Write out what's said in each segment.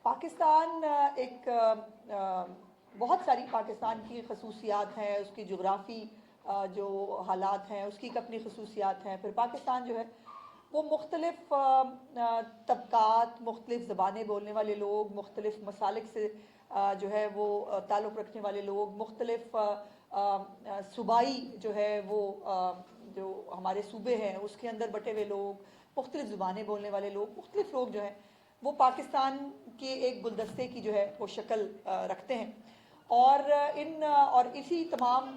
پاکستان ایک بہت ساری پاکستان کی خصوصیات ہیں، اس کی جغرافی جو حالات ہیں اس کی ایک اپنی خصوصیات ہیں. پھر پاکستان جو ہے وہ مختلف طبقات، مختلف زبانیں بولنے والے لوگ، مختلف مسالک سے جو ہے وہ تعلق رکھنے والے لوگ، مختلف صوبائی جو ہے وہ جو ہمارے صوبے ہیں اس کے اندر بٹے ہوئے لوگ، مختلف زبانیں بولنے والے لوگ، مختلف لوگ جو ہیں وہ پاکستان کے ایک گلدستے کی جو ہے وہ شکل رکھتے ہیں. اور اسی تمام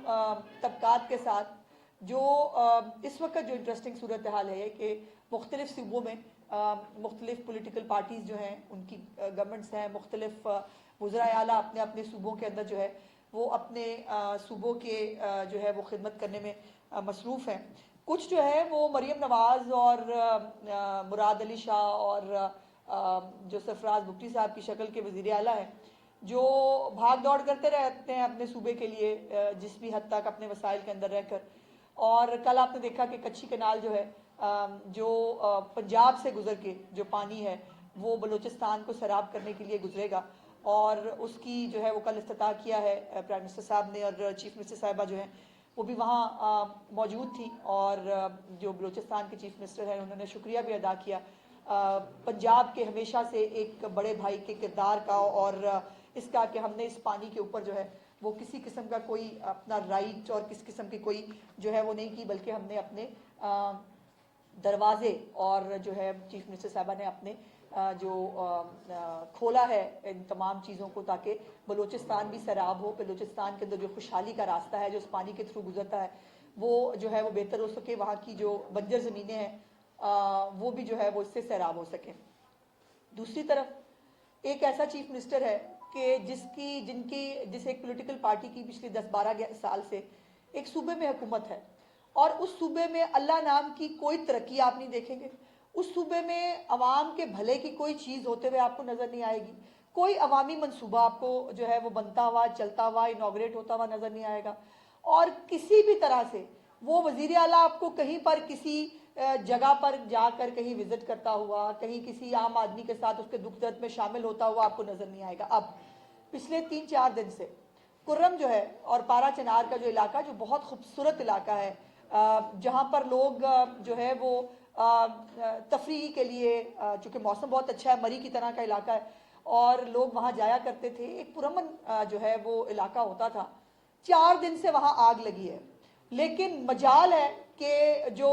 طبقات کے ساتھ جو اس وقت جو انٹرسٹنگ صورتحال ہے کہ مختلف صوبوں میں مختلف پولیٹیکل پارٹیز جو ہیں ان کی گورنمنٹس ہیں، مختلف وزرائے اعلیٰ اپنے اپنے صوبوں کے اندر جو ہے وہ اپنے صوبوں کے جو ہے وہ خدمت کرنے میں مصروف ہیں. کچھ جو ہے وہ مریم نواز اور مراد علی شاہ اور جو سرفراز بگٹی صاحب کی شکل کے وزیر اعلیٰ ہیں جو بھاگ دوڑ کرتے رہتے ہیں اپنے صوبے کے لیے جس بھی حد تک اپنے وسائل کے اندر رہ کر. اور کل آپ نے دیکھا کہ کچھی کنال جو ہے جو پنجاب سے گزر کے جو پانی ہے وہ بلوچستان کو سیراب کرنے کے لیے گزرے گا، اور اس کی جو ہے وہ کل افتتاح کیا ہے پرائم منسٹر صاحب نے، اور چیف منسٹر صاحبہ جو ہیں وہ بھی وہاں موجود تھی، اور جو بلوچستان کے چیف منسٹر ہیں انہوں نے شکریہ بھی ادا کیا پنجاب کے ہمیشہ سے ایک بڑے بھائی کے کردار کا، اور اس کا کہ ہم نے اس پانی کے اوپر جو ہے وہ کسی قسم کا کوئی اپنا رائٹ اور کس قسم کی کوئی جو ہے وہ نہیں کی، بلکہ ہم نے اپنے دروازے اور جو ہے چیف منسٹر صاحبہ نے اپنے جو کھولا ہے ان تمام چیزوں کو تاکہ بلوچستان بھی سیراب ہو، بلوچستان کے اندر جو خوشحالی کا راستہ ہے جو اس پانی کے تھرو گزرتا ہے وہ جو ہے وہ بہتر ہو سکے، وہاں کی جو بنجر زمینیں ہیں وہ بھی جو ہے وہ اس سے سیراب ہو سکیں. دوسری طرف ایک ایسا چیف منسٹر ہے کہ جس ایک پولیٹیکل پارٹی کی پچھلی 10-12 سال سے ایک صوبے میں حکومت ہے، اور اس صوبے میں اللہ نام کی کوئی ترقی آپ نہیں دیکھیں گے، اس صوبے میں عوام کے بھلے کی کوئی چیز ہوتے ہوئے آپ کو نظر نہیں آئے گی، کوئی عوامی منصوبہ آپ کو جو ہے وہ بنتا ہوا، چلتا ہوا، انوگریٹ ہوتا ہوا نظر نہیں آئے گا. اور کسی بھی طرح سے وہ وزیر اعلیٰ آپ کو کہیں پر کسی جگہ پر جا کر کہیں وزٹ کرتا ہوا، کہیں کسی عام آدمی کے ساتھ اس کے دکھ درد میں شامل ہوتا ہوا آپ کو نظر نہیں آئے گا. اب پچھلے 3-4 دن سے کرم جو ہے اور پارا چنار کا جو علاقہ جو بہت خوبصورت علاقہ ہے جہاں پر لوگ جو ہے وہ تفریح کے لیے، چونکہ موسم بہت اچھا ہے، مری کی طرح کا علاقہ ہے اور لوگ وہاں جایا کرتے تھے، ایک پرامن جو ہے وہ علاقہ ہوتا تھا. 4 دن سے وہاں آگ لگی ہے، لیکن مجال ہے کہ جو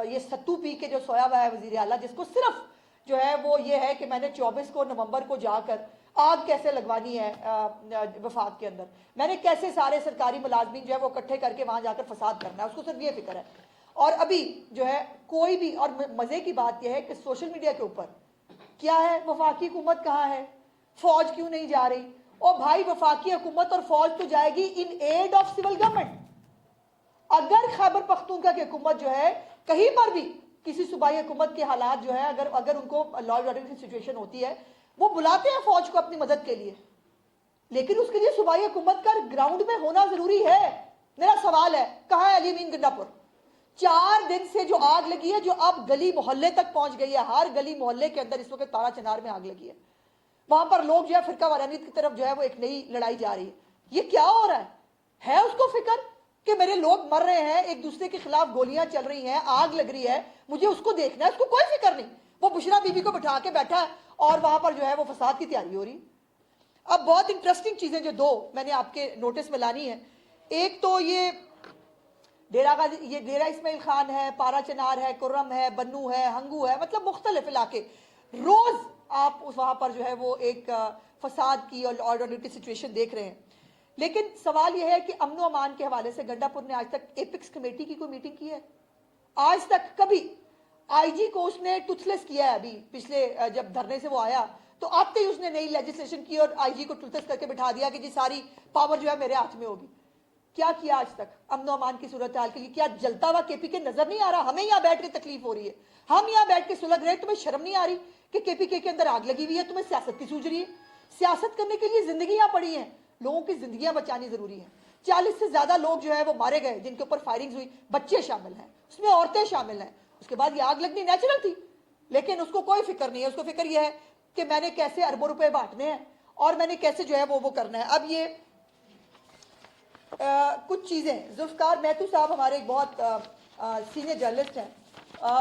یہ ستو پی کے جو سویا ہوا ہے وزیر اعلیٰ، جس کو صرف جو ہے وہ یہ ہے کہ میں نے 24 نومبر کو جا کر آگ کیسے لگوانی ہے وفاق کے اندر، میں نے کیسے سارے سرکاری ملازمین جو ہے وہ اکٹھے کر کے وہاں جا کر فساد کرنا ہے، اس کو صرف یہ فکر ہے. اور ابھی جو ہے کوئی بھی، اور مزے کی بات یہ ہے کہ سوشل میڈیا کے اوپر کیا ہے، وفاقی حکومت کہاں ہے، فوج کیوں نہیں جا رہی؟ اور بھائی وفاقی حکومت اور فوج تو جائے گی ان ایڈ آف سول گورنمنٹ. اگر خیبر پختونخوا کی حکومت جو ہے کہیں پر بھی کسی صوبائی حکومت کے حالات جو ہے اگر ان کو لا اینڈ آرڈر کی سچویشن ہوتی ہے وہ بلاتے ہیں فوج کو اپنی مدد کے لیے، لیکن اس کے لیے صوبائی حکومت کا گراؤنڈ میں ہونا ضروری ہے. میرا سوال ہے کہاں ہے علی امین گنڈا پور؟ 4 دن سے جو آگ لگی ہے جو اب گلی محلے تک پہنچ گئی ہے، ہر گلی محلے کے اندر اس وقت پارا چنار میں آگ لگی ہے، وہاں پر لوگ جو ہے فرقہ وارانیت کی طرف جو ہے وہ ایک نئی لڑائی جا رہی ہے. یہ کیا ہو رہا ہے اس کو فکر کہ میرے لوگ مر رہے ہیں، ایک دوسرے کے خلاف گولیاں چل رہی ہیں، آگ لگ رہی ہے، مجھے اس کو دیکھنا ہے، اس کو کوئی فکر نہیں. وہ بشرا بی بی کو بٹھا کے بیٹھا ہے اور وہاں پر جو ہے وہ فساد کی تیاری ہو رہی. اب بہت انٹرسٹنگ چیزیں جو 2 میں نے آپ کے نوٹس میں لانی ہے، ایک تو یہ ڈیرہ اسماعیل خان ہے، پارا چنار ہے، کرم ہے، بنو ہے، ہنگو ہے، مطلب مختلف علاقے. روز آپ وہاں پر جو ہے وہ ایک فساد کی اور آرڈر کی سچویشن دیکھ رہے ہیں. لیکن سوال یہ ہے کہ امن و امان کے حوالے سے گنڈا پور نے آج تک ایپکس کمیٹی کی کوئی میٹنگ کی ہے؟ آج تک کبھی؟ آئی جی کو اس نے ٹوتھلیس کیا ہے. ابھی پچھلے جب دھرنے سے وہ آیا تو آتے ہی اس نے نئی لیجسلیشن کی اور آئی جی کو ٹوتھلیس کر کے بٹھا دیا کہ جی ساری پاور جو ہے میرے ہاتھ میں ہوگی. کیا کیا آج تک امن و امان کی صورتحال کے لیے؟ کیا جلتا ہوا کے پی کے نظر نہیں آ رہا؟ ہمیں یہاں بیٹھ کے تکلیف ہو رہی ہے، ہم یہاں بیٹھ کے سلگ رہے، تمہیں شرم نہیں آ رہی کہ کے پی کے اندر آگ لگی ہوئی ہے، تمہیں سیاست کی سوچ رہی ہے؟ سیاست کرنے کے لیے زندگیاں پڑی ہیں، لوگوں کی زندگیاں بچانی ضروری ہیں. 40 سے زیادہ لوگ جو ہے وہ مارے گئے جن کے اوپر فائرنگز ہوئی، بچے شامل ہیں، اس میں عورتیں شامل ہیں. اس کے بعد یہ آگ لگنی نیچرل تھی، لیکن اس کو کوئی فکر نہیں ہے. اس کو فکر یہ ہے کہ میں نے کیسے اربوں रुपए बांटने हैं और मैंने कैसे जो है वो करना है। अब ये कुछ चीज़ें, जुल्फ़िकार महतू साहब हमारे एक बहुत सीनियर जर्नलिस्ट हैं,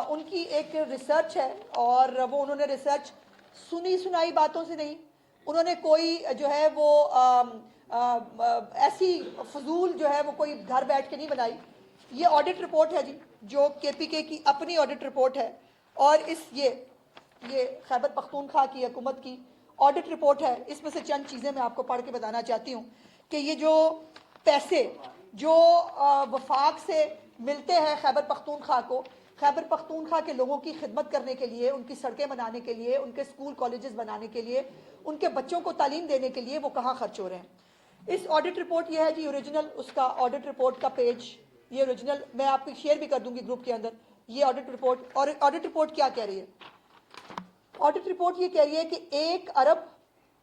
उनकी एक रिसर्च है और वो उन्होंने रिसर्च सुनी सुनाई बातों से नहीं, उन्होंने कोई जो है वो ऐसी फजूल जो है वो कोई घर बैठ के नहीं बनाई। ये ऑडिट रिपोर्ट है जी, जो KPK की अपनी ऑडिट रिपोर्ट है और ये खैबर पख्तूनख्वा की हुकूमत की ऑडिट रिपोर्ट है। इसमें से चंद चीज़ें मैं आपको पढ़ के बताना चाहती हूँ कि ये जो पैसे जो वफाक से मिलते हैं खैबर पख्तूनख्वा को, खैबर पख्तूनख्वा के लोगों की खिदमत करने के लिए, उनकी सड़कें बनाने के लिए, उनके स्कूल कॉलेजेस बनाने के लिए, उनके बच्चों को तालीम देने के लिए वो कहाँ खर्च हो रहे हैं। इस ऑडिट रिपोर्ट ये है जी, ओरिजिनल उसका ऑडिट रिपोर्ट का पेज, ये ओरिजिनल मैं आपको शेयर भी कर दूंगी ग्रुप के अंदर। ये ऑडिट रिपोर्ट, और ऑडिट रिपोर्ट क्या कह रही है? ऑडिट रिपोर्ट ये कह रही है कि 1 अरब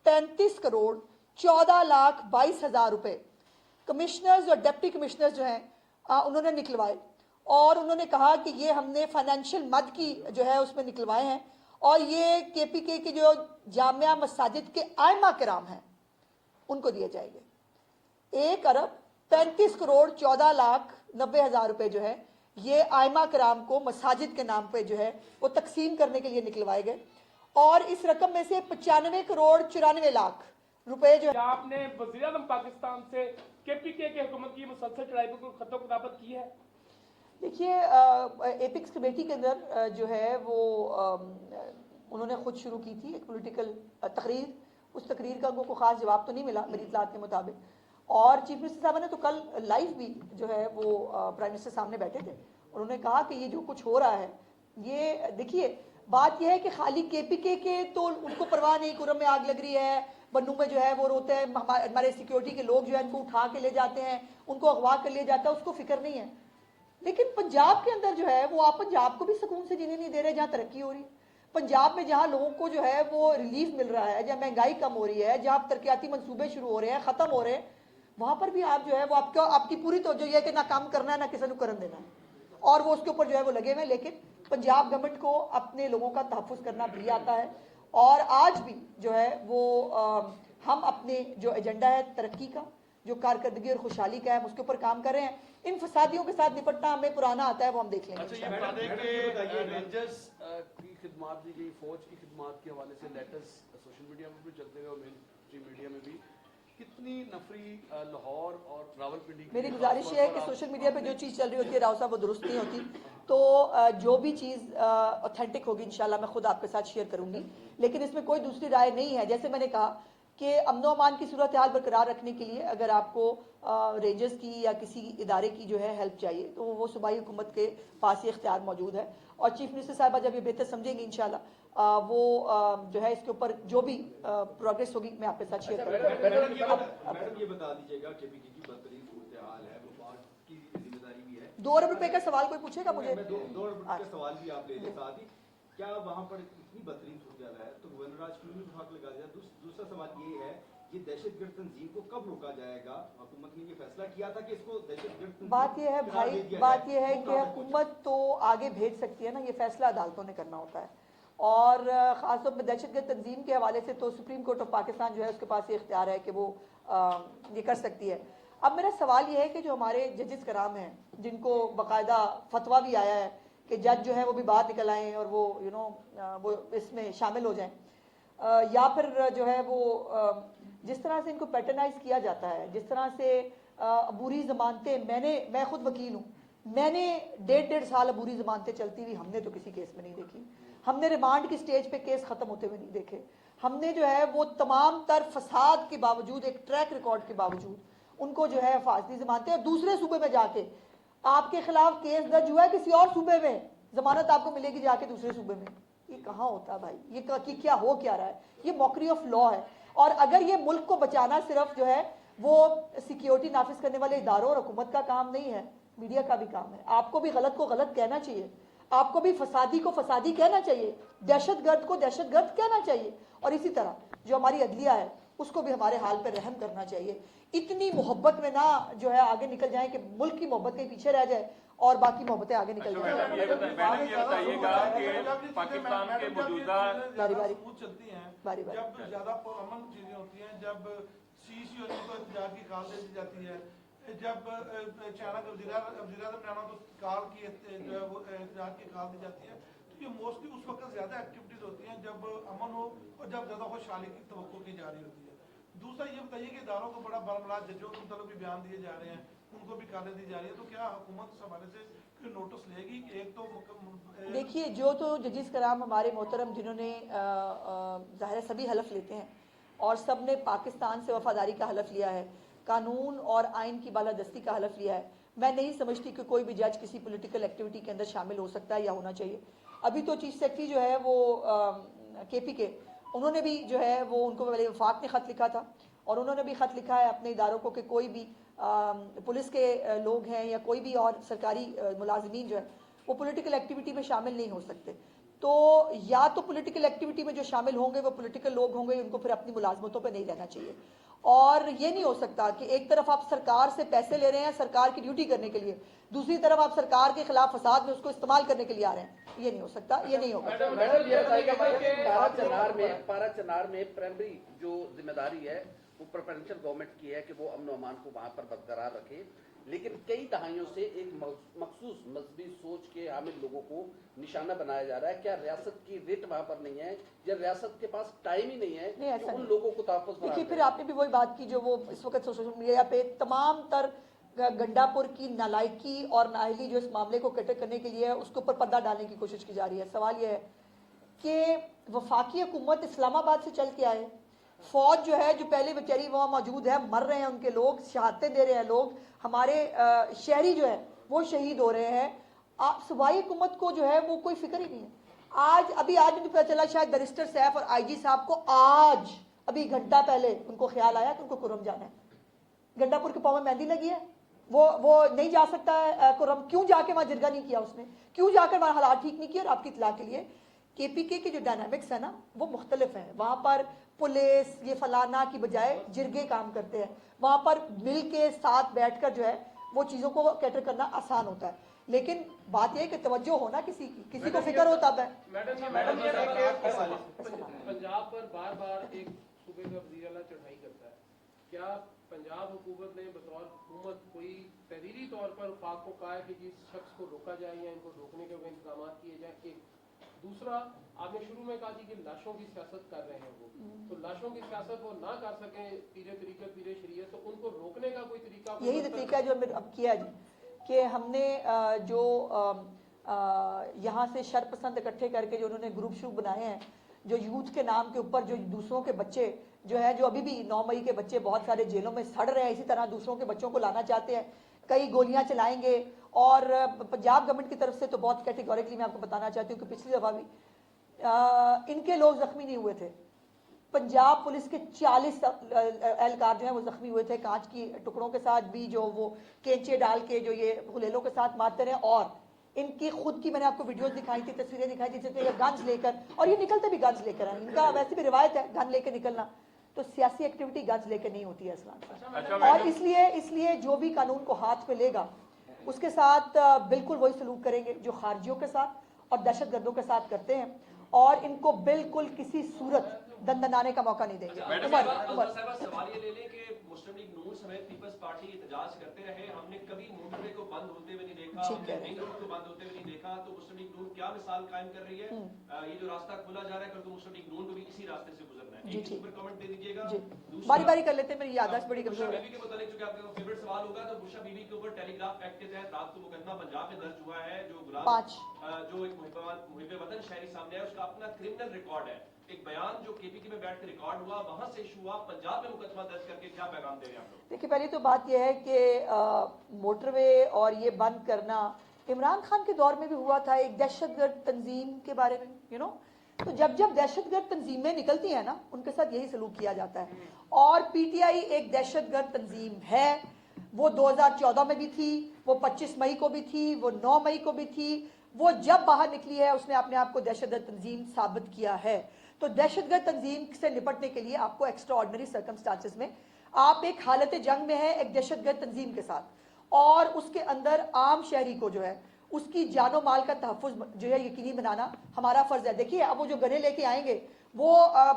35 करोड़ 14,22,000 रुपए कमिश्नर्स और डिप्टी कमिश्नर्स जो हैं उन्होंने निकलवाए, और उन्होंने कहा कि ये हमने फाइनेंशियल मद की जो है उसमें निकलवाए हैं, और ये KPK के जो जामिया मसाजिद के आइमा किराम हैं उनको दिए जाएंगे। 1 अरब 35 करोड़ 14,90,000 रुपए जो है ये आइमा किराम को मसाजिद के नाम पे जो है वो तकसीम करने के लिए निकलवाए गए, और इस रकम में से 95 करोड़ 94 लाख रुपए जो आपने वज़ीर आज़म पाकिस्तान से KPK की हुकूमत की मुसलसल चढ़ाई पर खतो किताबत की है। देखिए एपिक्स कमेटी के अंदर जो है वो उन्होंने खुद शुरू की थी एक पॉलिटिकल तकरीर, उस तकरीर का उनको खास जवाब तो नहीं मिला मेरी इतलात के मुताबिक, और चीफ मिनिस्टर साहब ने तो कल लाइव भी जो है वो प्राइम मिनिस्टर सामने बैठे थे, उन्होंने कहा कि ये जो कुछ हो रहा है, ये देखिए बात यह है कि खाली KPK के तो उनको परवाह नहीं, कुरम में आग लग रही है, बन्नू में जो है वो रोते हैं, हमारे सिक्योरिटी के लोग जो है उनको उठा के ले जाते हैं, उनको अगवा कर लिया जाता है, उसको फिक्र नहीं है। लेकिन पंजाब के अंदर जो है वो आप पंजाब को भी सुकून से जीने नहीं दे रहे, जहाँ तरक्की हो रही है, पंजाब में जहाँ लोगों को जो है वो रिलीफ मिल रहा है, जहाँ महंगाई कम हो रही है, जहाँ तरक्याती मंसूबे शुरू हो रहे हैं, ख़त्म हो रहे हैं, वहाँ पर भी आप जो है वो आपकी पूरी तो जो ये कि ना काम करना है ना किसी को करन देना है, और वो उसके ऊपर जो है वो लगे हुए। लेकिन पंजाब गवर्नमेंट को अपने लोगों का तहफ़्फ़ुज़ करना भी आता है, और आज भी जो है वो हम अपने जो एजेंडा है तरक्की का, जो कारकर्दगी और खुशहाली का है, उसके ऊपर काम कर रहे हैं। इन फसादियों के साथ निपटना हमें पुराना आता है, वो हम देख लेंगे। अच्छा, ये बता दें कि रेंजर्स की खिदमत दी गई, फौज की खिदमत के हवाले से लेटर्स सोशल मीडिया में भी चलते हुए और मेन स्ट्रीम मीडिया में भी, कितनी नफरी लाहौर और रावलपिंडी की। मेरी गुजारिश ये है कि सोशल मीडिया पे जो चीज़ चल रही होती है राव साहब वो दुरुस्त नहीं होती, तो जो भी चीज़ ऑथेंटिक होगी इंशाल्लाह मैं खुद आपके साथ शेयर करूंगी, लेकिन इसमें कोई दूसरी राय नहीं है। जैसे मैंने कहा कि अमन अमान की सूरत हाल बरकरार रखने के लिए अगर आपको रेंजर्स की या किसी इदारे की जो है हेल्प चाहिए तो वो सूबाई हुकूमत के पास ये इख्तियार मौजूद है, और चीफ मिनिस्टर साहबा जब ये बेहतर समझेंगे इंशाल्लाह वो जो है इसके ऊपर जो भी प्रोग्रेस होगी मैं आपके साथ शेयर करूँगा। मैडम ये बता दीजिएगा KPK की बदतरीन सूरत हाल है, वफाक की जिम्मेदारी भी है। 2 अरब रुपए का सवाल कोई पूछेगा मुझे? 2 अरब रुपए का सवाल भी आप ले लें साथ ही, क्या वहाँ पर इतनी बदतरीन सूरत हाल है तो गवर्नर आज क्यों नहीं वफाक लगा दिया? दूसरा सवाल ये है, ये दहशतगर्द तंजीम को कब रोका जाएगा? हुकूमत ने ये फैसला किया था कि इसको दहशतगर्द। बात ये है भाई, बात ये है कि हुकूमत तो आगे भेज सकती है ना, ये फैसला अदालतों ने करना होता है, और ख़ासतौर पर दहशतगर्द तंजीम के हवाले से तो सुप्रीम कोर्ट ऑफ पाकिस्तान जो है उसके पास ये इख्तियार है कि वो ये कर सकती है। अब मेरा सवाल ये है कि जो हमारे जजेस कराम हैं जिनको बाकायदा फतवा भी आया है कि जज जो है वो भी बाहर निकल आएँ और वो वो इसमें शामिल हो जाएँ, या फिर जो है वो जिस तरह से इनको पैटर्नाइज किया जाता है, जिस तरह से अबूरी ज़मानतें, मैं खुद वकील हूँ, मैंने 1.5 साल अबूरी ज़मानतें चलती हुई हमने तो किसी केस में नहीं देखी, हमने रिमांड की स्टेज पे केस ख़त्म होते हुए नहीं देखे, हमने जो है वो तमाम तर फसाद के बावजूद, एक ट्रैक रिकॉर्ड के बावजूद उनको जो है फासली ज़मानतें, और दूसरे सूबे में जाके आपके खिलाफ केस दर्ज हुआ है किसी और सूबे में, ज़मानत आपको मिलेगी जाके दूसरे सूबे में। ये कहाँ होता है भाई? ये क्या हो क्या रहा है? ये मॉकरी ऑफ लॉ है, और अगर ये मुल्क को बचाना सिर्फ जो है वो सिक्योरिटी नाफिज करने वाले इदारों और हुकूमत का काम नहीं है, मीडिया का भी काम है। आपको भी गलत को गलत कहना चाहिए, आपको भी फसादी को फसादी कहना चाहिए, दहशतगर्द को दहशतगर्द कहना चाहिए, और इसी तरह जो हमारी अदलिया है उसको भी हमारे हाल पर रहम करना चाहिए। इतनी मोहब्बत में ना जो है आगे निकल जाए कि मुल्क की मोहब्बत के पीछे रह जाए और बाकी मोहब्बतें आगे निकल जाए। मैडम ये बताइएगा कि पाकिस्तान के मौजूदा बारी चलती हैं, बारी बारी जब ज्यादा अमन चीजें होती हैं, जब सीसी और इनको इंतजार की कॉल दे दी जाती है, जब चाइना का वज़ीर-ए-आज़म ने आना तो कॉल की जो है वो इंतजार की कॉल दी जाती है, तो ये मोस्टली उस वक्त ज्यादा एक्टिविटीज होती हैं जब अमन हो और जब ज्यादा खुशहाली की तवक्को की जा रही होती है। दूसरा ये बताइए कि इदारों को बड़ा बड़ा जजों के मतलब भी बयान दिए जा रहे हैं, उनको भी कालें दी जा रही है, तो क्या हुकूमत इस हवाले से कोई नोटिस लेगी कि एक तो देखिए जो तो जजिस कराम हमारे मोहतरम जिन्होंने ज़ाहिर सभी हलफ लेते हैं और सब ने पाकिस्तान से वफादारी का हलफ लिया है, कानून और आइन की बालादस्ती का हलफ लिया है, मैं नहीं समझती कि कोई भी जज किसी पॉलिटिकल एक्टिविटी के अंदर शामिल हो सकता है या होना चाहिए। अभी तो चीफ सेक्रेटरी जो है वो KPK उन्होंने भी जो है वो उनको पहले वफाक ने ख़त लिखा था और उन्होंने भी ख़त लिखा है अपने इदारों को कि कोई भी पुलिस के लोग हैं या कोई भी और सरकारी मुलाजिमीन जो है वो पॉलिटिकल एक्टिविटी में शामिल नहीं हो सकते। तो या तो पॉलिटिकल एक्टिविटी में जो शामिल होंगे वो पॉलिटिकल लोग होंगे, उनको फिर अपनी मुलाजमतों पे नहीं रहना चाहिए। और ये नहीं हो सकता कि एक तरफ आप सरकार से पैसे ले रहे हैं सरकार की ड्यूटी करने के लिए, दूसरी तरफ आप सरकार के खिलाफ फसाद में उसको इस्तेमाल करने के लिए आ रहे हैं। ये नहीं हो सकता, ये नहीं होगा। मैडम ये बताइएगा कि पारा चनार में प्राइमरी जो जिम्मेदारी है वो प्रेफरेंशियल गवर्नमेंट की है कि वो अमन अमान को वहां पर बरकरार रखे, लेकिन कई दहाइयों से एक मखसूस मजहबी सोच के हामिल लोगों को निशाना बनाया जा रहा है। क्या रियासत की रेट वहां पर नहीं है या रियासत के पास टाइम ही नहीं है कि उन लोगों को तहफ़्फ़ुज़ देखिए फिर आपने भी वही बात की जो वो इस वक्त सोशल मीडिया पे तमाम तर गंडापुर की नालायकी और नाअहली जो इस मामले को कटर करने के लिए है उसके ऊपर पर्दा डालने की कोशिश की जा रही है। सवाल यह है कि वफाकी हुकूमत इस्लामाबाद से चल के आए, फौज जो है जो पहले बेचारी वहाँ मौजूद है, मर रहे हैं उनके लोग, शहादतें दे रहे हैं लोग, हमारे शहरी जो है वो शहीद हो रहे हैं, आप सूबाई हुकूमत को जो है वो कोई फिक्र ही नहीं है। आज मुझे पता चला शायद बैरिस्टर सैफ और IG साहब को आज अभी घंटा पहले उनको ख्याल आया कि उनको कुरम जाना है। गंडापुर के पाँव में मेहंदी लगी है, वो नहीं जा सकता है कुरम, क्यों जाके वहाँ जिरगा नहीं किया उसने, क्यों जाकर वहाँ हालात ठीक नहीं किए। और आपकी इतला के लिए KPK के जो डायनामिक्स है ना वो मुख्तलिफ हैं, वहाँ पर पुलिस ये फलाना की बजाय जिरगे काम करते हैं, वहाँ पर मिल के साथ बैठकर जो है वो चीज़ों को कैटर करना आसान होता है। लेकिन बात यह है कि तवज्जो होना किसी को फिक्र होता है। पंजाब पर बार बार एक सूबे का वज़ीर आला चढ़ाई करता है, क्या पंजाब हुकूमत ने बतौर हुकूमत कोई तहरीरी तौर पर वफाक को कहा है कि जिस शख्स को रोका जाए या इनको रोकने के इंतजाम किए जाए? एक दूसरा, आपने शुरू में कहा कि लाशों की सियासत कर रहे हैं वो, तो लाशों की सियासत वो ना कर सके पीरे तरीक़त पीरे शरीयत, तो उनको रोकने का कोई तरीका? यही तरीका जो अब किया जी कि हमने जो यहाँ से शरपसंद इकट्ठे करके जो उन्होंने ग्रुप शुरू बनाए हैं, जो यूथ के नाम के ऊपर जो दूसरों के बच्चे जो है, जो अभी भी 9 मई के बच्चे बहुत सारे जेलों में सड़ रहे हैं, इसी तरह दूसरों के बच्चों को लाना चाहते हैं, कई गोलियां चलाएंगे। और पंजाब गवर्नमेंट की तरफ से तो बहुत कैटेगोरिकली मैं आपको बताना चाहती हूँ कि पिछली दफ़ा भी इनके लोग जख्मी नहीं हुए थे, पंजाब पुलिस के 40 एहलकार जो है वो जख्मी हुए थे, कांच की टुकड़ों के साथ भी जो वो केंचे डाल के जो ये गुलेलों के साथ मारते रहे। और इनकी खुद की मैंने आपको वीडियोस दिखाई थी, तस्वीरें दिखाई थी, जिसमें ये गन्स लेकर, और ये निकलते भी गन्स लेकर हैं, इनका वैसे भी रिवायत है गन लेकर निकलना, तो सियासी एक्टिविटी गन्स लेकर नहीं होती है इस्लाम। और इसलिए जो भी कानून को हाथ में लेगा उसके साथ बिल्कुल वही सलूक करेंगे जो खारजियों के साथ और दहशतगर्दों के साथ करते हैं, और इनको बिल्कुल किसी सूरत दंदनाने का मौका नहीं देंगे। सवाल ये ले लें कि मुस्लिम लीग नून समेत पीपल्स पार्टी एहतजाज करते रहे, हमने कभी मोटरवे को बंद होते हुए नहीं देखा, हमने रिंग रोड को बंद होते हुए नहीं देखा, तो मुस्लिम लीग नून क्या मिसाल कायम कर रही है? ये जो रास्ता खोला जा रहा है, कल तो मुस्लिम लीग नून को भी इसी रास्ते से गुजरना है। एक ऊपर कमेंट दे दीजिएगा, बारी बारी कर लेते हैं, मेरी याददाश्त बड़ी कमजोर है। बीबी के मुतालिक जो आपका फेवरेट सवाल होगा, तो बुशरा बीबी के ऊपर टेलीग्राफ एक्ट के तहत रात को मुकदमा पंजाब में दर्ज हुआ है, जो गुलाम जो एक मुहिब वतन शहरी सामने है, उसका अपना क्रिमिनल रिकॉर्ड है, एक बयान जो KPK में बैठ कर रिकॉर्ड हुआ, वहां से इशू हुआ, पंजाब में मुकदमा दर्ज करके क्या पैगाम दे रहे हैं आप लोग? देखिए पहले तो बात यह है कि मोटरवे और ये बंद करना इमरान खान के दौर में भी हुआ था, एक दहशतगर्द तंजीम के बारे में तो जब दहशतगर्द तंजीमें निकलती हैं ना, उनके साथ यही सलूक किया जाता है। और PTI एक दहशतगर्द तंजीम है, वो 2014 में भी थी, वो 25 मई को भी थी, वो 9 मई को भी थी, वो जब बाहर निकली है उसने अपने आप को दहशतगर्द तंजीम साबित किया है। तो दहशतगर्द तंजीम से निपटने के लिए आपको एक्स्ट्रा ऑर्डिनरी सर्कमस्टांसेस में आप एक हालत जंग में है एक दहशतगर्द तंजीम के साथ, और उसके अंदर आम शहरी को जो है उसकी जानो माल का तहफ़्फ़ुज़ जो है यकीनी बनाना हमारा फर्ज है। देखिए अब वो जो गने लेके आएंगे वो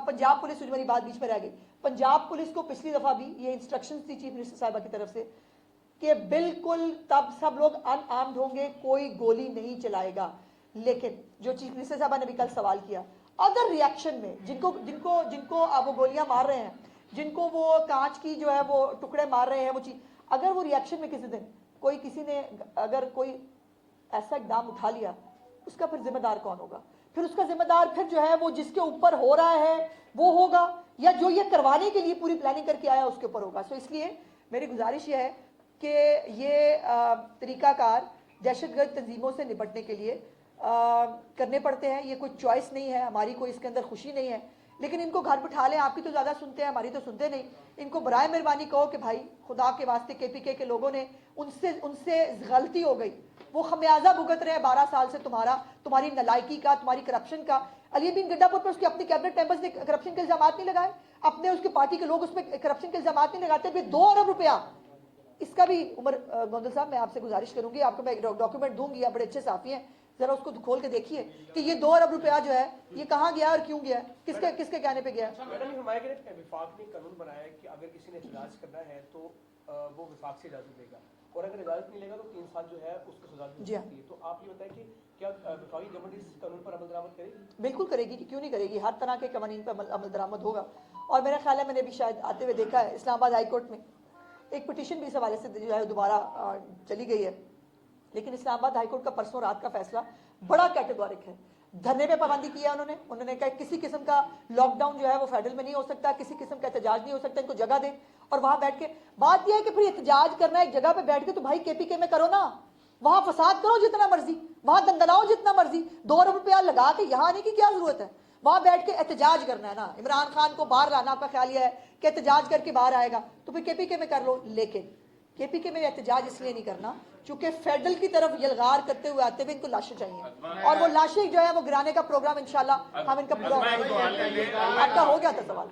पंजाब पुलिस, मेरी बात बीच में रह गई, पंजाब पुलिस को पिछली दफा भी ये इंस्ट्रक्शंस थी चीफ मिनिस्टर साहिबा की तरफ से कि बिल्कुल तब सब लोग अनआर्म्ड होंगे, कोई गोली नहीं चलाएगा। लेकिन जो चीफ मिनिस्टर साहिबा ने भी कल सवाल किया, अगर रिएक्शन में जिनको जिनको जिनको वो गोलियां मार रहे हैं, जिनको वो कांच की जो है वो टुकड़े मार रहे हैं, वो चीज अगर वो रिएक्शन में किसी दिन कोई किसी ने अगर कोई ऐसा इकदाम उठा लिया, उसका फिर जिम्मेदार कौन होगा? फिर उसका जिम्मेदार फिर जो है वो जिसके ऊपर हो रहा है वो होगा, या जो ये करवाने के लिए पूरी प्लानिंग करके आया उसके ऊपर होगा। सो इसलिए मेरी गुजारिश ये है कि ये तरीकाकार दहशतगर्द तंजीमों से निपटने के लिए करने पड़ते हैं। ये कोई चॉइस नहीं है हमारी, कोई इसके अंदर खुशी नहीं है, लेकिन इनको घर बिठा लें। आपकी तो ज़्यादा सुनते हैं, हमारी तो सुनते नहीं। इनको बराए मेहरबानी कहो कि भाई खुदा के वास्ते KPK के लोगों ने उनसे गलती हो गई, वो खमियाजा भुगत रहे हैं 12 साल से तुम्हारी नलायकी का, तुम्हारी करप्शन का। अली बिन गड्डापुर पर उसके अपने कैबिनेट मेंबर्स ने करप्शन के इल्जाम नहीं लगाए, अपने उसके पार्टी के लोग उसमें करप्शन के इल्जाम नहीं लगाते। 2 अरब रुपया, इसका भी उमर गोंदल साहब मैं आपसे गुजारिश करूंगी, आपको मैं डॉक्यूमेंट दूंगी, आप बड़े अच्छे साफी हैं, जरा उसको खोल के देखिए कि ये 2 अरब रुपया जो है ये कहाँ गया और क्यों गया, किसके कहने पे गया। मैडम हमारे विफाक ने कानून बनाया है कि अगर किसी ने इजलास करना है तो वो विफाक से इजाजत देगा, और अगर इजाजत नहीं लेगा तो 3 साल जो है उसको सजा दी जाती है। तो आप ये बताएं कि क्या विफाकी गवर्नमेंट इस कानून पर अमल दरामद करेगी? बिल्कुल करेगी, कि क्यों नहीं करेगी। हर तरह के कानून पर अमल दरामद होगा। और मेरा ख्याल है मैंने भी शायद आते हुए देखा है, इस्लामाबाद हाई कोर्ट में एक पिटीशन भी इस हवाले से जो है दोबारा चली गई है। लेकिन इस्लामाबाद हाई कोर्ट का परसों रात का फैसला बड़ा कैटेगोरिक है। धरने पे पाबंदी की है उन्होंने कहा किसी किस्म का लॉकडाउन जो है वो फेडरल में नहीं हो सकता, किसी किस्म का एहतजाज नहीं हो सकता, इनको जगह दे। और वहां बैठ के बात यह है कि फिर एहतजाज करना है एक जगह पे बैठ के, तो भाई KPK में करो ना, वहां फसाद करो जितना मर्जी, वहां दंदनाओ जितना मर्जी, 2 अरब रुपया लगा के यहाँ आने की क्या जरूरत है? वहां बैठ के एहतजाज करना है ना। इमरान खान को बाहर लाना, आपका ख्याल यह है कि एहतजाज करके बाहर आएगा, तो फिर KPK में कर लो। लेकिन KPK में एहतजाज इसलिए नहीं करना क्योंकि फेडरल की तरफ यलगार करते हुए आते हुए इनको लाशें चाहिए, और वो लाशें जो है वो गिराने का प्रोग्राम इंशाल्लाह हम इनका पूरा। आपका हो गया था सवाल?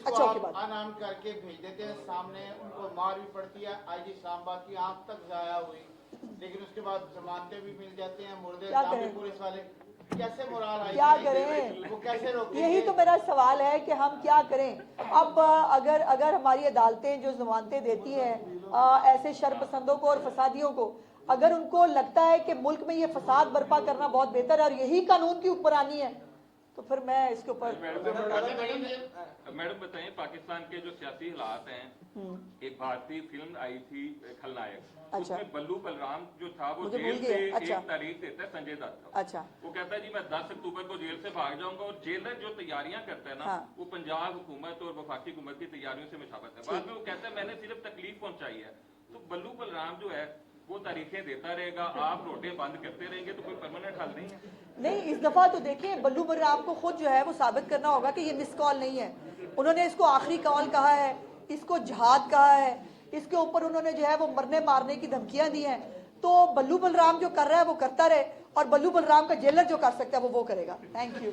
अच्छा ओके, बात अनाम करके भेज देते हैं सामने, उनको मार भी पड़ती है, IG इस्लामाबाद की आंख तक जाया हुई, लेकिन उसके बाद जमानतें भी मिल जाते हैं, मुर्दे पुलिस वाले कैसे मोराल क्या करें? वो कैसे रोकें? यही तो मेरा सवाल है कि हम क्या करें। अब अगर हमारी अदालतें जो जमानतें देती हैं ऐसे शरपसंदों को और फसादियों को, अगर उनको लगता है कि मुल्क में ये फसाद बर्पा करना बहुत बेहतर है और यही कानून की ऊपरानी है, तो फिर मैं इसके ऊपर। मैडम बताइए, पाकिस्तान के जो सियासी हालात हैं, एक भारतीय फिल्म आई थी खलनायक, अच्छा, उसमें बल्लू बलराम जो था वो मुझे जेल भूल से गया। अच्छा, एक तारीख देता है संजय दत्त। अच्छा, वो कहता है जी मैं 10 अक्टूबर को जेल से भाग जाऊंगा, और जेलर जो तैयारियां करता है ना, हाँ, वो पंजाब हुकूमत और वफाकी हुकूमत की तैयारियों से मुशाबत है। बाद में वो कहता है मैंने सिर्फ तकलीफ पहुंचाई है। तो बल्लू बलराम जो है वो तारीखें देता रहेगा, आप रोडे बंद करते रहेंगे, तो कोई परमानेंट हल नहीं है। नहीं, इस दफा तो देखिए बल्लू बलराम को खुद जो है वो साबित करना होगा कि ये मिस कॉल नहीं है। उन्होंने इसको आखिरी कॉल कहा है, इसको जहाद कहा है, इसके ऊपर उन्होंने जो है वो मरने मारने की धमकियां दी हैं। तो बल्लू बलराम जो कर रहा है वो करता रहे, और बल्लू बलराम का जेलर जो कर सकता है वो करेगा। Thank you.